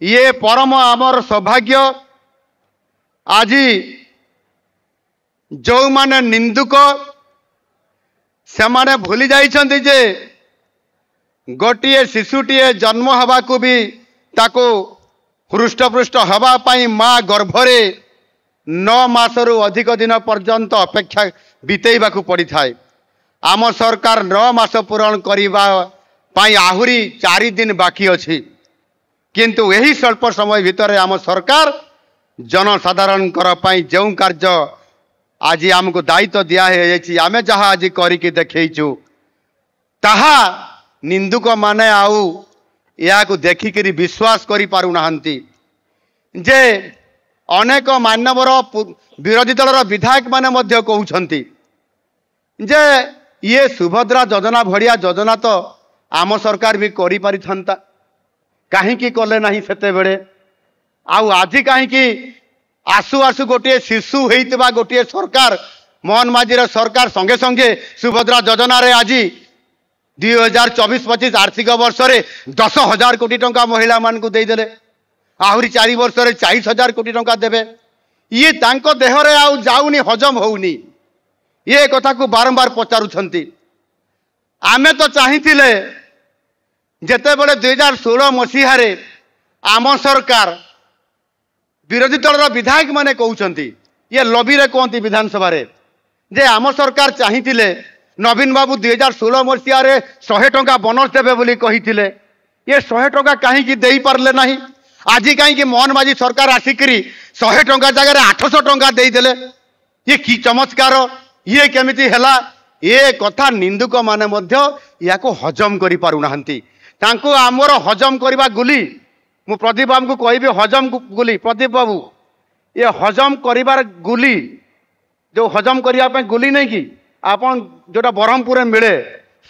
ये परम आमर सौभाग्य। आज जो माने निंदुक से माने भूली जाइछन्ति जे गोटिए शिशुटीए जन्म हवा को भी ताको हृष्टपृष्ट हवा पाई माँ गर्भरे 9 मासरु अधिक दिन पर्यंत अपेक्षा बितेइबा को पड़ी थाए। आम सरकार 9 मास पूरण करिबा पाई आहुरी 4 दिन बाकी अछि, किंतु यही स्वल्प समय भितर आम सरकार जनसाधारण पाई जो कार्य आज आमको दायित्व दिया है आम जहाँ आज करिके देखैछु ताहा निंदुक माने आउ या को देखिकरी विश्वास करि पारु नाहंती जे अनेक मानवर विरोधी दलर विधायक माने मध्य कहउछंती जे ये सुभद्रा योजना भड़िया योजना तो आम सरकार भी करि पारिथंता, काहींकी कले नाही सेते बेले आउ आज काहींकी आसु आसु गोटे शिशु होइतबा गोटे सरकार मोहन माझीर सरकार संगे संगे सुभद्रा योजना रे आज 2024-25 आर्थिक वर्ष रे 10,000 कोटी टंका महिला मान को देदेले, आहुरी 4 वर्ष रे 40,000 कोटी टंका देबे। ये तांको देह रे आउ जाउनी, हजम होउनी, ये कथा को बारंबार पचारुछंती। आमे तो चाहिथिले जेते बेले 2016 मसीहा रे आम सरकार विरोधी दलर विधायक माने कहउछंती, ये लबी रे कहंती विधानसभा रे जे आम सरकार चाहिथिले नवीन बाबू 2016 मसीहा रे 100 टंका बोनस देबे बोली कहिथिले, ये 100 टंका काहींकी देई पारले नाही। आज काहींकी मोहन माझी सरकार आसिकरी 100 टंका जगह रे 800 टंका देई देले, ये की चमत्कार, ये केमिति हेला? ये कथा निंदुक माने मध्य याको हजम करि पारु नाहंती। तांको आमर हजम करबा गुली मु प्रदीप बाबू को कहबी हजम गुली, प्रदीप बाबू ये हजम करिबार गुली जो हजम करने गुली नहीं कि आपन जोटा ब्रह्मपुर मिले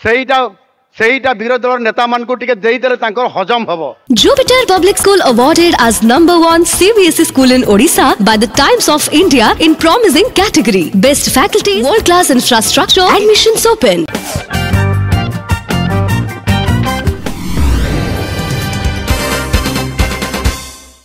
सेईटा विरोधी दल नेता मान को टिके देई देले तांकर हजम हबो। Jupiter Public School awarded as #1 CBSE school in Odisha by the Times of India in promising category. Best faculty, world class infrastructure, admissions open.